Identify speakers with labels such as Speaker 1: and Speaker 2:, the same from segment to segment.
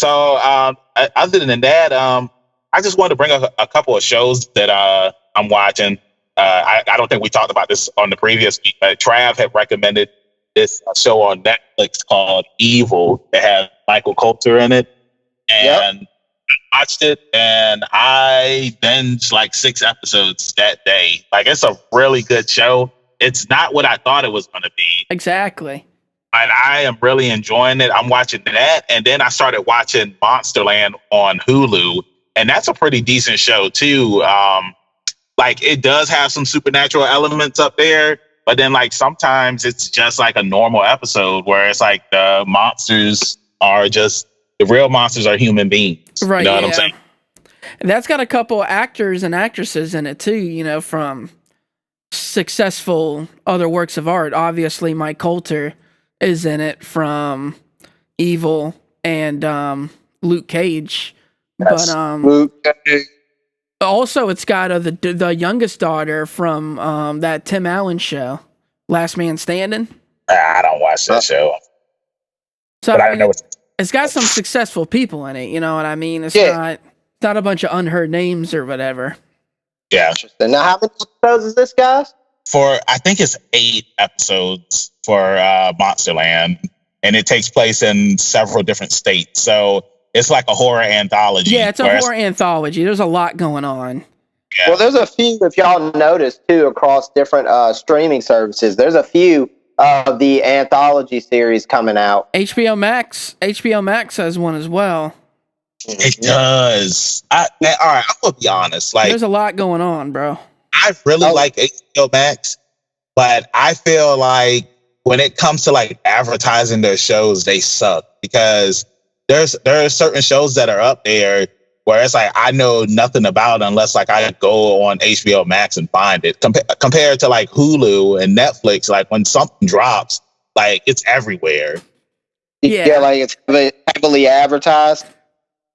Speaker 1: Other than that, I just wanted to bring up a couple of shows that I'm watching. I don't think we talked about this on the previous week, but Trav had recommended this show on Netflix called Evil that has Michael Coulter in it. And I watched it and I binged like 6 episodes that day. Like, it's a really good show. It's not what I thought it was going to be.
Speaker 2: Exactly.
Speaker 1: And I am really enjoying it. I'm watching that. And then I started watching Monsterland on Hulu. And that's a pretty decent show too. Like, it does have some supernatural elements up there, but then like sometimes it's just like a normal episode where it's like the real monsters are human beings.
Speaker 2: Right.
Speaker 1: You know what I'm saying?
Speaker 2: And that's got a couple actors and actresses in it too, you know, from successful other works of art. Obviously, Mike Coulter is in it from Evil and Luke Cage.
Speaker 3: Yes,
Speaker 2: But
Speaker 3: Luke Cage.
Speaker 2: Also, it's got the youngest daughter from that Tim Allen show, Last Man Standing.
Speaker 1: I don't watch that show.
Speaker 2: So
Speaker 1: but I know
Speaker 2: it's got some successful people in it. You know what I mean? It's not a bunch of unheard names or whatever.
Speaker 1: Yeah.
Speaker 3: Now, how many episodes is this, guys?
Speaker 1: I think it's 8 episodes for Monsterland, and it takes place in several different states. So it's like a horror anthology.
Speaker 2: Yeah, it's a horror anthology. There's a lot going on.
Speaker 1: Yeah.
Speaker 3: Well, there's a few, if y'all notice, too, across different streaming services. There's a few of the anthology series coming out.
Speaker 2: HBO Max has one as well.
Speaker 1: It does. All right, I'm going to be honest. Like,
Speaker 2: there's a lot going on, bro.
Speaker 1: I really like HBO Max, but I feel like when it comes to like advertising their shows, they suck, because there are certain shows that are up there where it's like I know nothing about unless like I go on HBO Max and find it. Compared to like Hulu and Netflix, like when something drops, like it's everywhere.
Speaker 3: Yeah, like it's heavily advertised.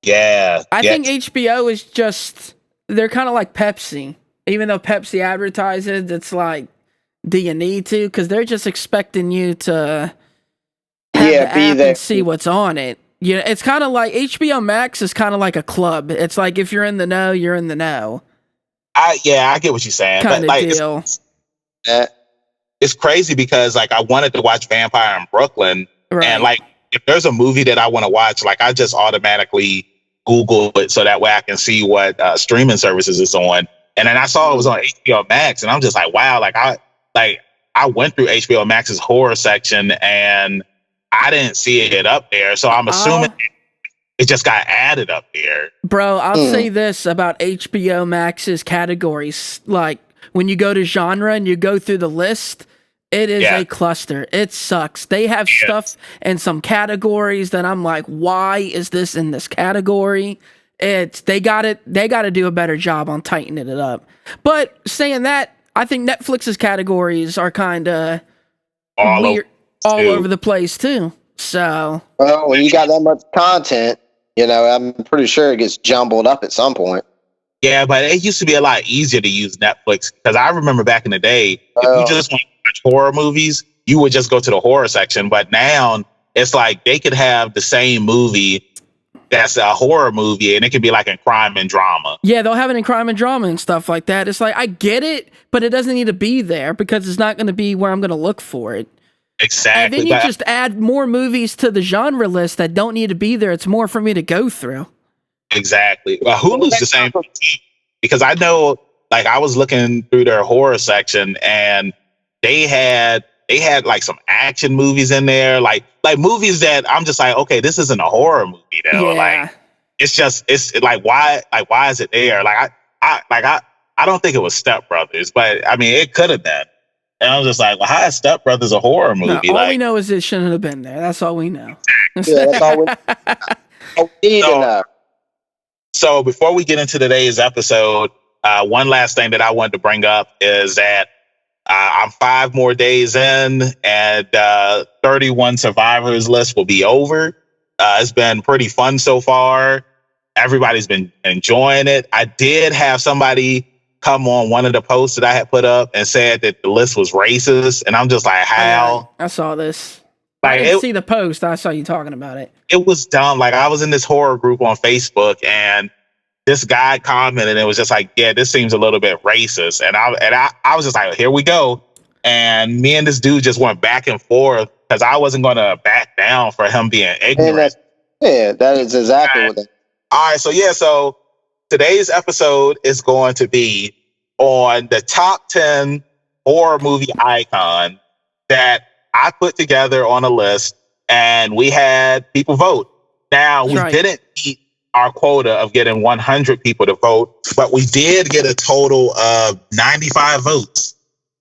Speaker 1: Yeah.
Speaker 2: I think HBO is just, they're kind of like Pepsi. Even though Pepsi advertises, it's like, do you need to? Because they're just expecting you to have the app and see what's on it. Yeah, it's kind of like HBO Max is kind of like a club. It's like if you're in the know, you're in the know.
Speaker 1: I get what you're saying.
Speaker 2: Kind of
Speaker 1: like,
Speaker 2: deal.
Speaker 1: It's crazy because like I wanted to watch Vampire in Brooklyn,
Speaker 2: right.
Speaker 1: And like if there's a movie that I want to watch, like I just automatically Google it so that way I can see what streaming services it's on. And then I saw it was on HBO Max, and I'm just like, wow, I went through HBO Max's horror section and I didn't see it up there. So I'm assuming it just got added up there.
Speaker 2: Bro, I'll say this about HBO Max's categories. Like when you go to genre and you go through the list, it is a cluster. It sucks. They have stuff in some categories that I'm like, why is this in this category? They got to do a better job on tightening it up. But saying that, I think Netflix's categories are kind of weird, all over the place too. So,
Speaker 3: well, when you got that much content, you know, I'm pretty sure it gets jumbled up at some point.
Speaker 1: Yeah, but it used to be a lot easier to use Netflix, because I remember back in the day, if you just want to watch horror movies, you would just go to the horror section. But now it's like they could have the same movie that's a horror movie, and it could be like in crime and drama.
Speaker 2: Yeah, they'll have it in crime and drama and stuff like that. It's like, I get it, but it doesn't need to be there because it's not going to be where I'm going to look for it.
Speaker 1: Exactly.
Speaker 2: And then you just add more movies to the genre list that don't need to be there. It's more for me to go through.
Speaker 1: Exactly. Well, Hulu's the same thing, because I know, like, I was looking through their horror section and they had like some action movies in there, like movies that I'm just like, okay, this isn't a horror movie though.
Speaker 2: Yeah.
Speaker 1: Like, it's like, why is it there? Like, I don't think it was Step Brothers, but I mean, it could have been. And I was just like, well, how is Step Brothers a horror movie?
Speaker 2: No, all we know is it shouldn't have been there. That's all we know.
Speaker 3: Yeah, that's all we need to know.
Speaker 1: So before we get into today's episode, one last thing that I wanted to bring up is that I'm 5 more days in, and 31 survivors list will be over. It's been pretty fun so far. Everybody's been enjoying it. I did have somebody come on one of the posts that I had put up and said that the list was racist, and I'm just like, how?
Speaker 2: I saw this. I didn't see the post. I saw you talking about it.
Speaker 1: It was dumb. Like, I was in this horror group on Facebook, and this guy commented, and it was just like, yeah, this seems a little bit racist. And I was just like, here we go. And me and this dude just went back and forth because I wasn't going to back down for him being ignorant.
Speaker 3: That is exactly what it is.
Speaker 1: All right. So today's episode is going to be on the top 10 horror movie icon that I put together on a list, and we had people vote. Now, we didn't meet our quota of getting 100 people to vote, but we did get a total of 95 votes.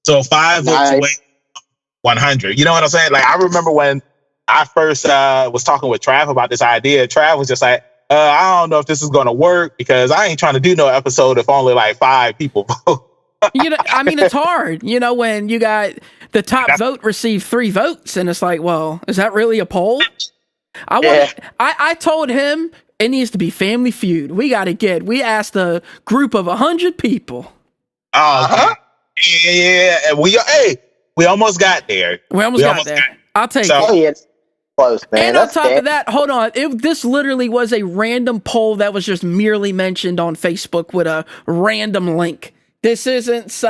Speaker 1: So 5 votes away from 100. You know what I'm saying? Like, I remember when I first was talking with Trav about this idea, Trav was just like, I don't know if this is going to work because I ain't trying to do no episode if only like 5 people vote.
Speaker 2: I mean, it's hard, when you got the top vote received 3 votes, and it's like, well, is that really a poll? I told him it needs to be Family Feud. We asked a group of 100 people.
Speaker 1: Yeah. And we almost got there.
Speaker 2: We almost got there. I'll take it.
Speaker 3: Oh, yeah, it's close, man.
Speaker 2: And on top of that, hold on. This literally was a random poll that was just merely mentioned on Facebook with a random link. This isn't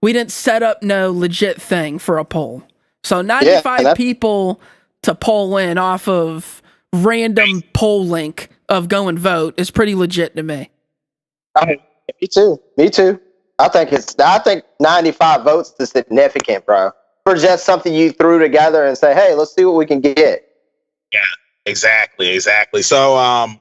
Speaker 2: we didn't set up no legit thing for a poll. So 95 people to poll in off of random poll link of go and vote is pretty legit to me.
Speaker 3: Me too. I think 95 votes is significant, bro. For just something you threw together and say, hey, let's see what we can get.
Speaker 1: Yeah, exactly. So